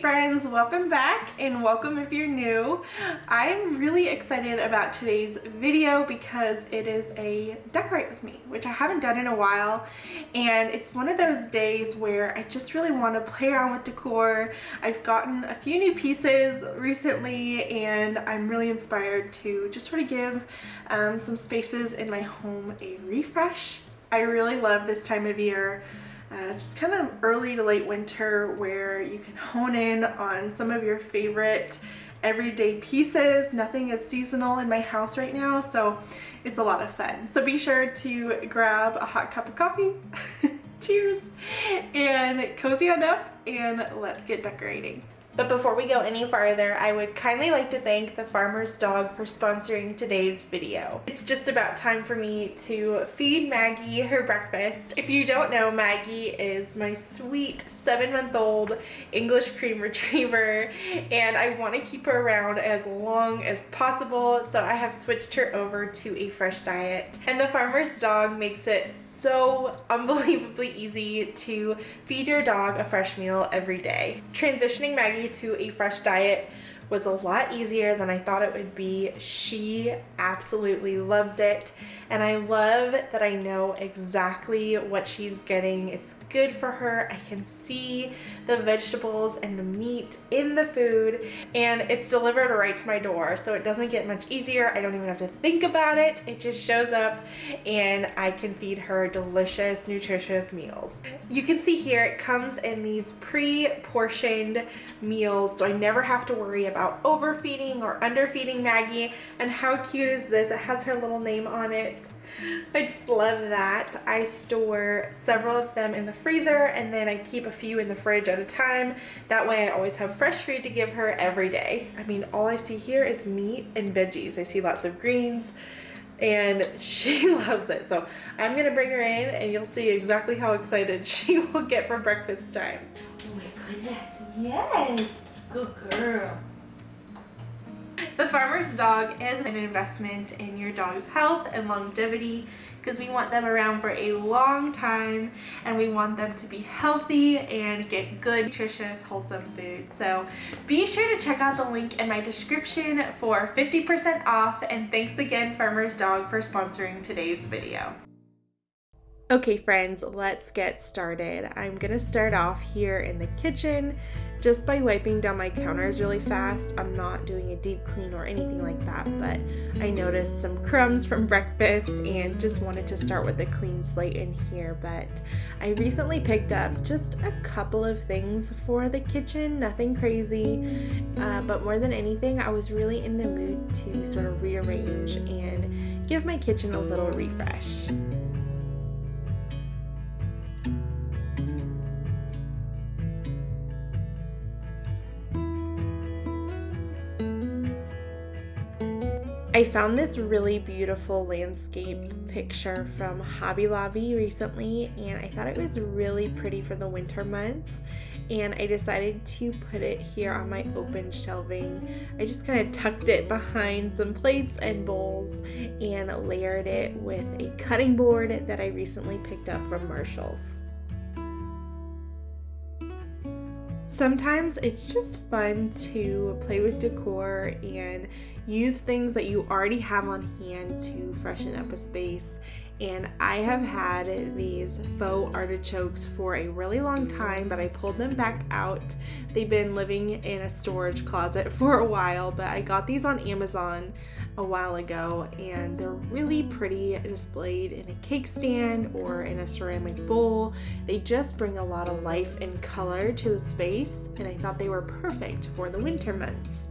friends, welcome back and welcome if you're new. I'm really excited about today's video because it is a decorate with me, which I haven't done in a while, and it's one of those days where I just really want to play around with decor. I've gotten a few new pieces recently and I'm really inspired to just sort of give some spaces in my home a refresh. I really love this time of year. Just kind of early to late winter where you can hone in on some of your favorite everyday pieces. Nothing is seasonal in my house right now, so it's a lot of fun. So be sure to grab a hot cup of coffee, cheers, and cozy on up and let's get decorating. But before we go any farther, I would kindly like to thank the Farmer's Dog for sponsoring today's video. It's just about time for me to feed Maggie her breakfast. If you don't know, Maggie is my sweet 7-month-old English cream retriever, and I want to keep her around as long as possible, so I have switched her over to a fresh diet. And the Farmer's Dog makes it so unbelievably easy to feed your dog a fresh meal every day. Transitioning Maggie to a fresh diet was a lot easier than I thought it would be. She absolutely loves it, and I love that I know exactly what she's getting. It's good for her. I can see the vegetables and the meat in the food, and it's delivered right to my door, so it doesn't get much easier. I don't even have to think about it. It just shows up and I can feed her delicious, nutritious meals. You can see here it comes in these pre-portioned meals, so I never have to worry about overfeeding or underfeeding Maggie. And how cute is this? It has her little name on it. I just love that. I store several of them in the freezer and then I keep a few in the fridge at a time. That way I always have fresh food to give her every day. I mean, all I see here is meat and veggies. I see lots of greens and she loves it. So I'm gonna bring her in and you'll see exactly how excited she will get for breakfast time. Oh my goodness, yes, good girl. The Farmer's Dog is an investment in your dog's health and longevity because we want them around for a long time and we want them to be healthy and get good, nutritious, wholesome food. So be sure to check out the link in my description for 50% off, and thanks again, Farmer's Dog, for sponsoring today's video. Okay friends, let's get started. I'm gonna start off here in the kitchen just by wiping down my counters really fast. I'm not doing a deep clean or anything like that, but I noticed some crumbs from breakfast and just wanted to start with a clean slate in here. But I recently picked up just a couple of things for the kitchen, nothing crazy, but more than anything, I was really in the mood to sort of rearrange and give my kitchen a little refresh. I found this really beautiful landscape picture from Hobby Lobby recently, and I thought it was really pretty for the winter months, and I decided to put it here on my open shelving. I just kind of tucked it behind some plates and bowls and layered it with a cutting board that I recently picked up from Marshall's. Sometimes it's just fun to play with decor and use things that you already have on hand to freshen up a space. And I have had these faux artichokes for a really long time, but I pulled them back out. They've been living in a storage closet for a while, but I got these on Amazon a while ago, and they're really pretty displayed in a cake stand or in a ceramic bowl. They just bring a lot of life and color to the space, and I thought they were perfect for the winter months.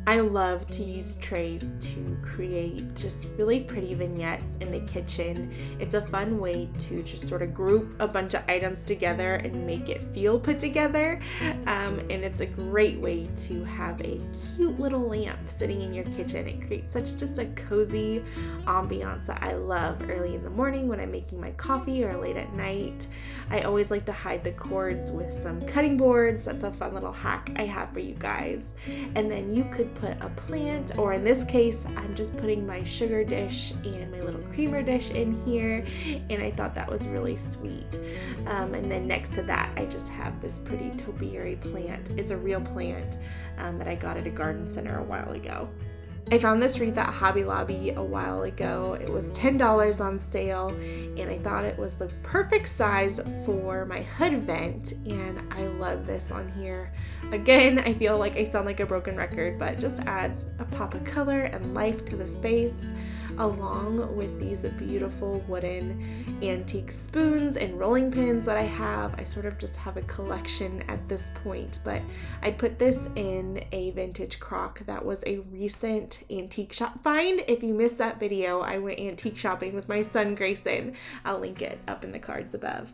I love to use trays to create just really pretty vignettes in the kitchen. It's a fun way to just sort of group a bunch of items together and make it feel put together. And it's a great way to have a cute little lamp sitting in your kitchen. It creates such just a cozy ambiance that I love early in the morning when I'm making my coffee or late at night. I always like to hide the cords with some cutting boards. That's a fun little hack I have for you guys. And then you could put a plant, or in this case, I'm just putting my sugar dish and my little creamer dish in here, and I thought that was really sweet. And then next to that, I just have this pretty topiary plant. It's a real plant that I got at a garden center a while ago. I found this wreath at Hobby Lobby a while ago. It was $10 on sale, and I thought it was the perfect size for my hood vent, and I love this on here. Again, I feel like I sound like a broken record, but it just adds a pop of color and life to the space, along with these beautiful wooden antique spoons and rolling pins that I have. I sort of just have a collection at this point, but I put this in a vintage crock that was a recent antique shop find. If you missed that video, I went antique shopping with my son Grayson. I'll link it up in the cards above.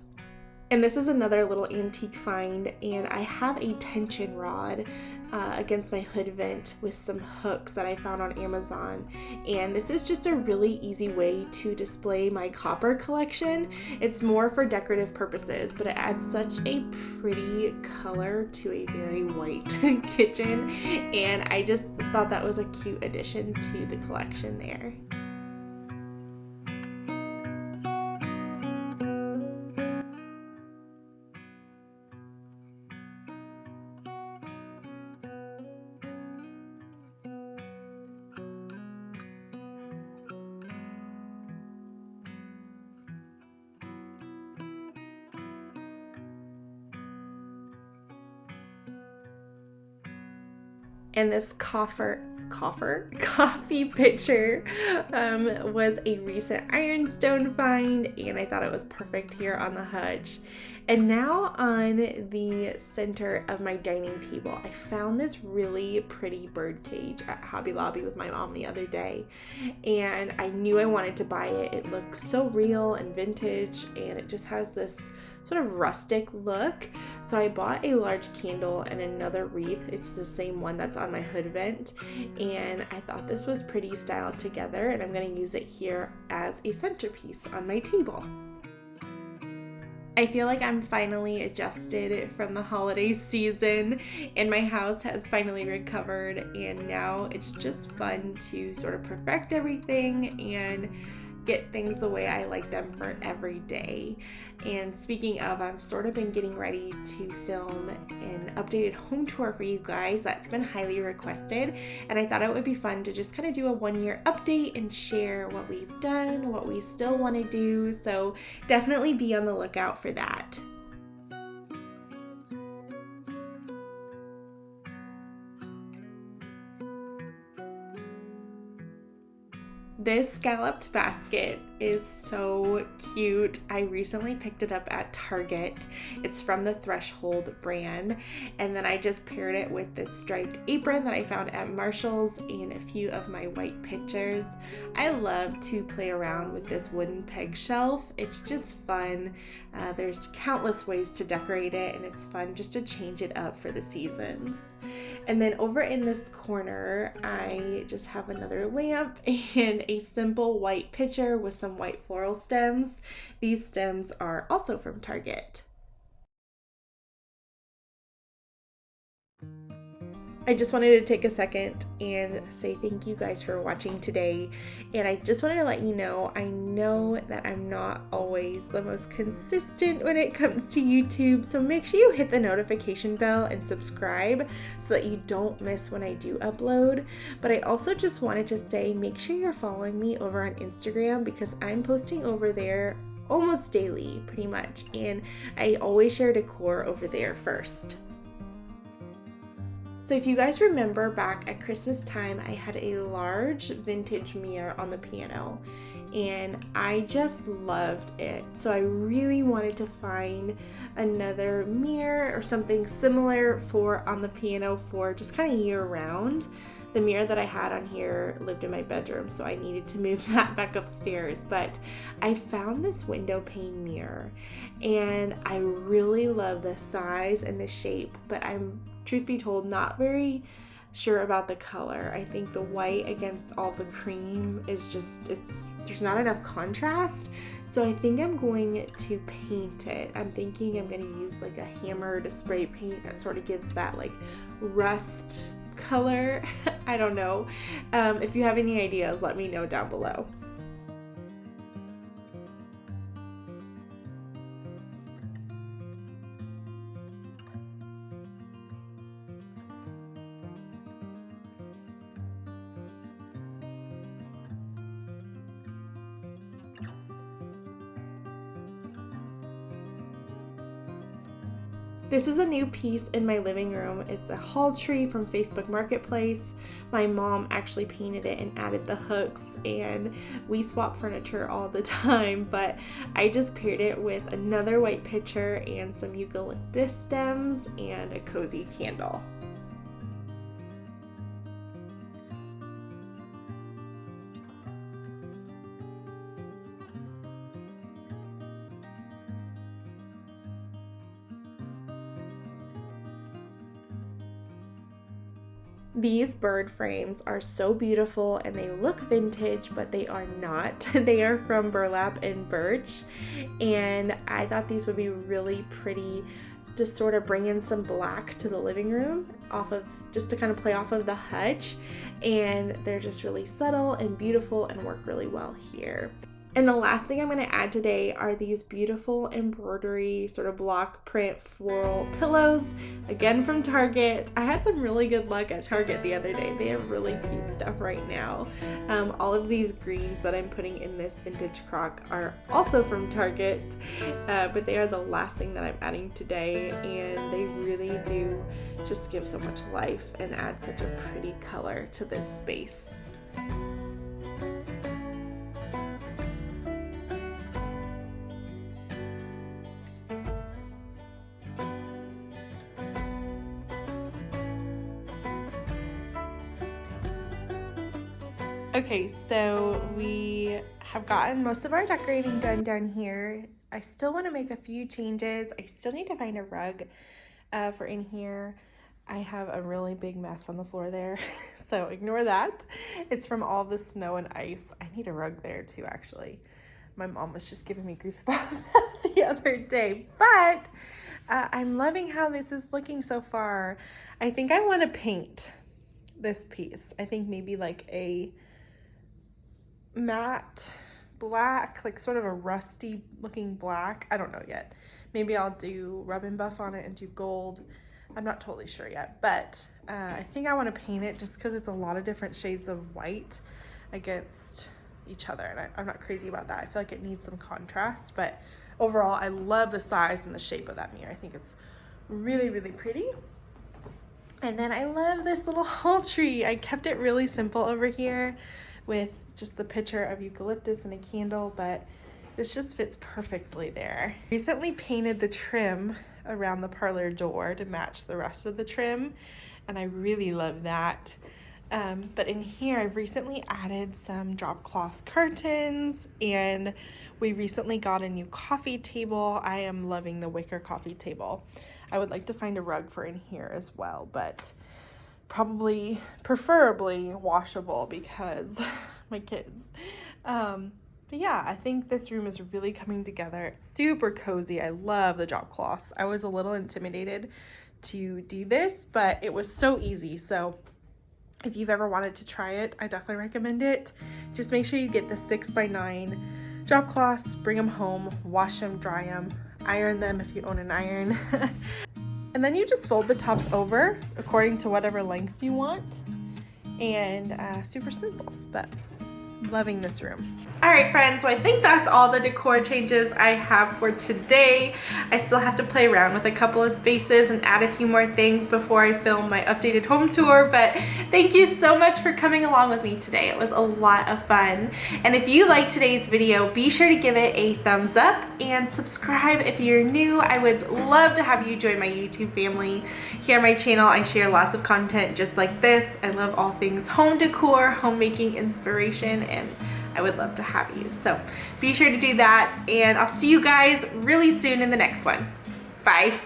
And this is another little antique find, and I have a tension rod against my hood vent with some hooks that I found on Amazon, and this is just a really easy way to display my copper collection. It's more for decorative purposes, but it adds such a pretty color to a very white kitchen, and I just thought that was a cute addition to the collection there. And this coffee pitcher was a recent ironstone find, and I thought it was perfect here on the hutch. And now on the center of my dining table, I found this really pretty bird cage at Hobby Lobby with my mom the other day, and I knew I wanted to buy it. It looks so real and vintage, and it just has this sort of rustic look. So I bought a large candle and another wreath. It's the same one that's on my hood vent, and I thought this was pretty styled together, and I'm going to use it here as a centerpiece on my table. I feel like I'm finally adjusted from the holiday season, and my house has finally recovered, and now it's just fun to sort of perfect everything and get things the way I like them for every day. And speaking of, I've sort of been getting ready to film an updated home tour for you guys that's been highly requested, and I thought it would be fun to just kind of do a 1-year update and share what we've done, what we still want to do, so definitely be on the lookout for that. This scalloped basket is so cute. I recently picked it up at Target. It's from the Threshold brand, and then I just paired it with this striped apron that I found at Marshall's and a few of my white pictures. I love to play around with this wooden peg shelf. It's just fun. There's countless ways to decorate it, and it's fun just to change it up for the seasons. And then over in this corner, I just have another lamp and a simple white pitcher with some white floral stems. These stems are also from Target. I just wanted to take a second and say thank you guys for watching today, and I just wanted to let you know, I know that I'm not always the most consistent when it comes to YouTube, so make sure you hit the notification bell and subscribe so that you don't miss when I do upload. But I also just wanted to say, make sure you're following me over on Instagram, because I'm posting over there almost daily, pretty much, and I always share decor over there first. So if you guys remember back at Christmas time, I had a large vintage mirror on the piano, and I just loved it. So I really wanted to find another mirror or something similar for on the piano for just kind of year round. The mirror that I had on here lived in my bedroom, so I needed to move that back upstairs. But I found this window pane mirror, and I really love the size and the shape, but I'm, truth be told, not very sure about the color. I think the white against all the cream is just, there's not enough contrast. So I think I'm going to paint it. I'm thinking I'm going to use like a hammered spray paint that sort of gives that like rust color. I don't know. If you have any ideas, let me know down below. This is a new piece in my living room. It's a haul tree from Facebook Marketplace. My mom actually painted it and added the hooks, and we swap furniture all the time, but I just paired it with another white pitcher and some eucalyptus stems and a cozy candle. These bird frames are so beautiful and they look vintage, but they are not. They are from burlap and birch, and I thought these would be really pretty to sort of bring in some black to the living room just to kind of play off of the hutch, and they're just really subtle and beautiful and work really well here. And the last thing I'm going to add today are these beautiful embroidery sort of block print floral pillows, again from Target. I had some really good luck at Target the other day. They have really cute stuff right now. All of these greens that I'm putting in this vintage crock are also from Target, but they are the last thing that I'm adding today, and they really do just give so much life and add such a pretty color to this space. Okay, so we have gotten most of our decorating done down here. I still want to make a few changes. I still need to find a rug for in here. I have a really big mess on the floor there, so ignore that. It's from all the snow and ice. I need a rug there too, actually. My mom was just giving me goosebumps the other day, but I'm loving how this is looking so far. I think I want to paint this piece. I think maybe like a matte black, like sort of a rusty looking black. I don't know yet. Maybe I'll do rub and buff on it and do gold. I'm not totally sure yet, but I think I want to paint it just because it's a lot of different shades of white against each other, and I'm not crazy about that. I feel like it needs some contrast, but overall I love the size and the shape of that mirror. I think it's really, really pretty. And then I love this little haul tree. I kept it really simple over here with just the picture of eucalyptus and a candle, but this just fits perfectly there. Recently painted the trim around the parlor door to match the rest of the trim, and I really love that. But in here I've recently added some drop cloth curtains, and we recently got a new coffee table. I am loving the wicker coffee table. I would like to find a rug for in here as well, but preferably washable because my kids. But yeah, I think this room is really coming together. It's super cozy. I love the drop cloths. I was a little intimidated to do this, but it was so easy. So if you've ever wanted to try it, I definitely recommend it. Just make sure you get the 6x9 drop cloths, bring them home, wash them, dry them, iron them if you own an iron. And then you just fold the tops over according to whatever length you want. And super simple, but loving this room. All right, friends, so I think that's all the decor changes I have for today. I still have to play around with a couple of spaces and add a few more things before I film my updated home tour, but thank you so much for coming along with me today. It was a lot of fun. And if you liked today's video, be sure to give it a thumbs up and subscribe if you're new. I would love to have you join my YouTube family. Here on my channel, I share lots of content just like this. I love all things home decor, homemaking inspiration, and I would love to have you. So be sure to do that, and I'll see you guys really soon in the next one. Bye.